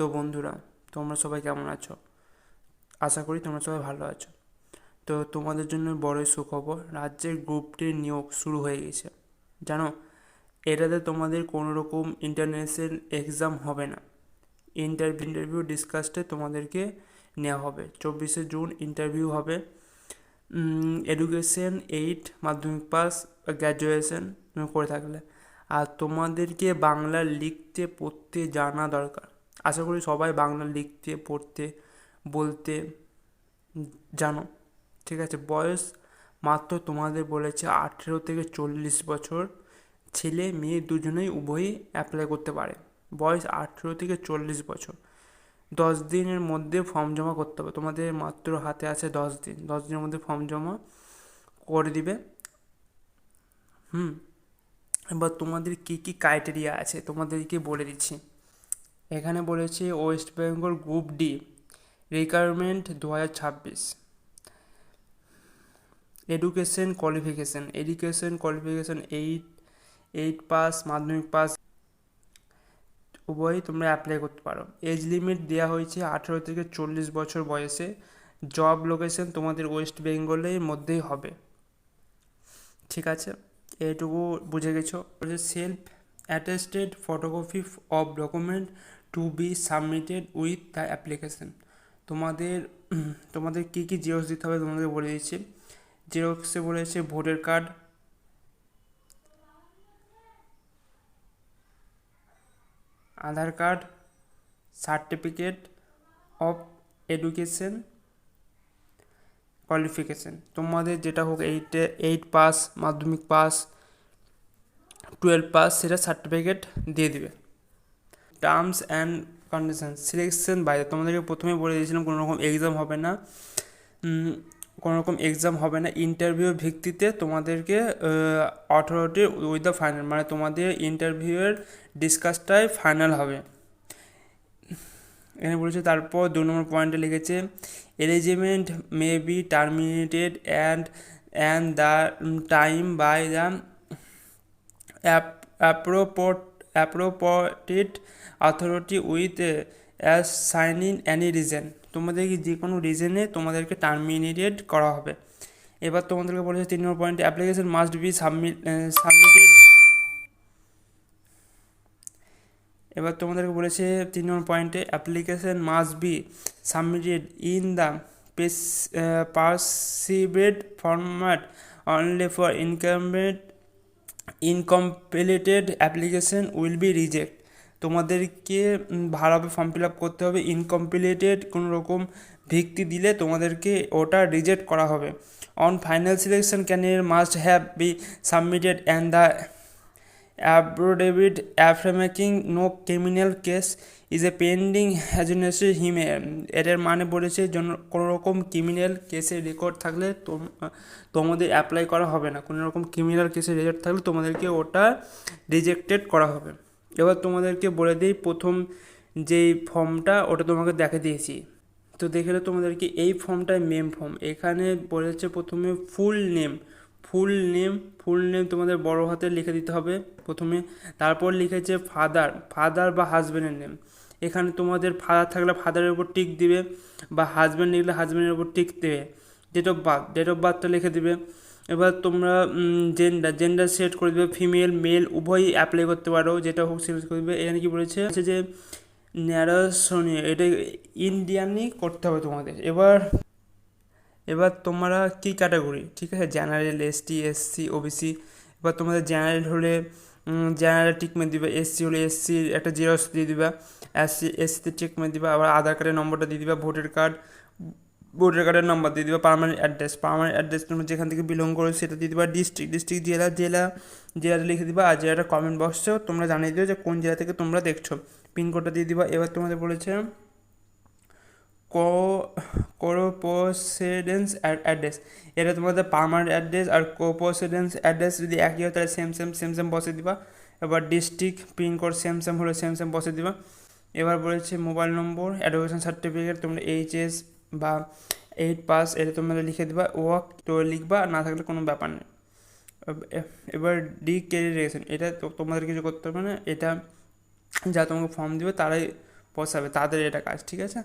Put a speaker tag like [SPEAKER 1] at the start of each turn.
[SPEAKER 1] তো বন্ধুরা, তোমরা সবাই কেমন আছো? আশা করি তোমরা সবাই ভালো আছো। তো তোমাদের জন্য বড়ই সুখবর, রাজ্যের গ্রুপ ডির নিয়োগ শুরু হয়ে গেছে। জানো, এটাতে তোমাদের কোনো রকম ইন্টারন্যাশনাল এক্সাম হবে না। ইন্টারভিউ ডিসকাসে তোমাদেরকে নেওয়া হবে। 24শে জুন ইন্টারভিউ হবে। এডুকেশন 8 মাধ্যমিক পাস গ্র্যাজুয়েশন করে থাকলে। আর তোমাদেরকে বাংলা লিখতে পড়তে জানা দরকার। আশা করি সবাই বাংলা লিখতে পড়তে বলতে জানো, ঠিক আছে। বয়স মাত্র তোমাদের বলেছে 18 থেকে 40 বছর। ছেলে মেয়ে দুজনেই উভয়ই অ্যাপ্লাই করতে পারে। বয়স 18 থেকে 40 বছর। 10 দিনের মধ্যে ফর্ম জমা করতে হবে। তোমাদের মাত্র হাতে আছে 10 দিন। 10 দিনের মধ্যে ফর্ম জমা করে দিবে। এবার তোমাদের কী কী ক্রাইটেরিয়া আছে তোমাদেরকে বলে দিচ্ছি। এখানে বলেছে West Bengal group D requirement 2026। Education qualification 8 pass মাধ্যমিক পাস উভয়ই তোমরা অ্যাপ্লাই করতে পারো। এজ লিমিট দেওয়া হয়েছে 18 থেকে 40 বছর বয়সে। জব লোকেশন তোমাদের ওয়েস্ট বেঙ্গলের মধ্যেই হবে, ঠিক আছে। এইটুকু বুঝে গেছো। Self attested photocopy of document to be submitted with the application. তোমাদের কী কী জেরক্স দিতে হবে তোমাদের বলে দিচ্ছি। জেরক্সে বলেছে voter card, Aadhaar card, certificate of education qualification, তোমাদের যেটা হোক 8 পাস মাধ্যমিক পাস 12 পাস সেটা সার্টিফিকেট দিয়ে দিবে। টার্মস অ্যান্ড কন্ডিশন সিলেকশন বাইরে, তোমাদেরকে প্রথমেই বলে দিয়েছিলাম কোনো রকম এক্সাম হবে না। ইন্টারভিউর ভিত্তিতে তোমাদেরকে 18টি উইথ দ্য ফাইনাল, মানে তোমাদের ইন্টারভিউয়ের ডিসকাসটাই ফাইনাল হবে। এখানে বলেছে। তারপর 2 নম্বর পয়েন্টে লিখেছে engagement may be terminated and the time by the appropriate authority with as signing any reason. তোমাদেরকে যে কোনো রিজনে তোমাদেরকে টার্মিনেটেড করা হবে। এবার তোমাদেরকে বলেছে 3 নম্বর পয়েন্টে অ্যাপ্লিকেশন মাস্ট বি সাবমিটেড। এবার তোমাদেরকে বলেছে 3 নম্বর পয়েন্টে application must be submitted in the perceived format only for incompleted application will be reject. তোমাদেরকে ভালোভাবে ফর্ম ফিল আপ করতে হবে। ইনকমপ্লিটেড কোনো রকম ভিত্তি দিলে তোমাদেরকে ওটা রিজেক্ট করা হবে। On final selection candidate must have be submitted and the affidavit affirming no criminal case is a pending against him. এটার মানে বলেছে কোনো রকম ক্রিমিনাল কেসের রেকর্ড থাকলে তোমাদের অ্যাপ্লাই করা হবে না। কোনো রকম ক্রিমিনাল কেসের রেকর্ড থাকলে তোমাদেরকে ওটা রিজেক্টেড করা হবে। এবার তোমাদেরকে বলে দিই প্রথম যেই ফর্মটা ওটা তোমাকে দেখে দিয়েছি, তো দেখলে তোমাদেরকে এই ফর্মটাই মেন ফর্ম। এখানে বলেছে প্রথমে ফুল নেম তোমাদের বড় হাতে লিখে দিতে হবে প্রথমে। তারপর লিখেছে ফাদার বা হাজব্যান্ডের নেম। এখানে তোমাদের ফাদার থাকলে ফাদারের উপর টিক দিবে, বা হাজব্যান্ড লিখলে হাজব্যান্ডের উপর টিক দেবে। ডেট অফ বার্থটা লিখে দিবে। এবার তোমরা জেন্ডার সেট করে দেবে, ফিমেল মেল উভয়ই অ্যাপ্লাই করতে পারো, যেটা হোক সিলেক্ট করে দেবে। এখানে কি বলেছে যে ন্যারাশনীয়, এটা ইন্ডিয়ানই করতে হবে তোমাদের। এবার তোমরা কী ক্যাটাগরি, ঠিক আছে, জেনারেল, এসটি, এসসি, ওবিসি। এবার তোমাদের জেনারেল হলে জেনারেল টিক মেরে দিবে, এসসি হলে এসসির একটা জেরক্স দিয়ে দিবা, এসসিতে টিক মেরে দিবা। আবার আধার কার্ডের নম্বরটা দিয়ে দিবা, ভোটার কার্ডের নম্বর দিয়ে দিবা, পার্মানেন্ট অ্যাড্রেস তোমরা যেখান থেকে বিলং করো সেটা দিয়ে দিবা। ডিস্ট্রিক্ট জেলাটা লিখে দিবা। আর জেলাটা কমেন্ট বক্সেও তোমরা জানিয়ে দিও যে কোন জেলা থেকে তোমরা দেখছো, পিনকোডটা দিয়ে দিবা। এবার তোমাদের বলেছে কোপোসিডেন্স অ্যাড্রেস, এটা তোমাদের পার্মানেন্ট অ্যাড্রেস। আর কোপোসিডেন্স অ্যাড্রেস যদি একই হয় তাহলে সেম বসে দিবা। এবার ডিস্ট্রিক্ট পিনকোড সেম হলে সেম বসে দিবা। এবার বলেছে মোবাইল নম্বর, এডুকেশন সার্টিফিকেট, তোমরা এইচএস বা 8 পাস এটা তোমরা লিখে দিবা। ওয়ার্ক তো লিখবা, না থাকলে কোনো ব্যাপার নেই। এবার ক্যারিয়ার রেজিস্ট্রেশন, এটা তোমাদের কিছু করতে হবে না, এটা যা তোমাকে ফর্ম দিবে তারাই বসাবে, তাদের এটা কাজ, ঠিক আছে।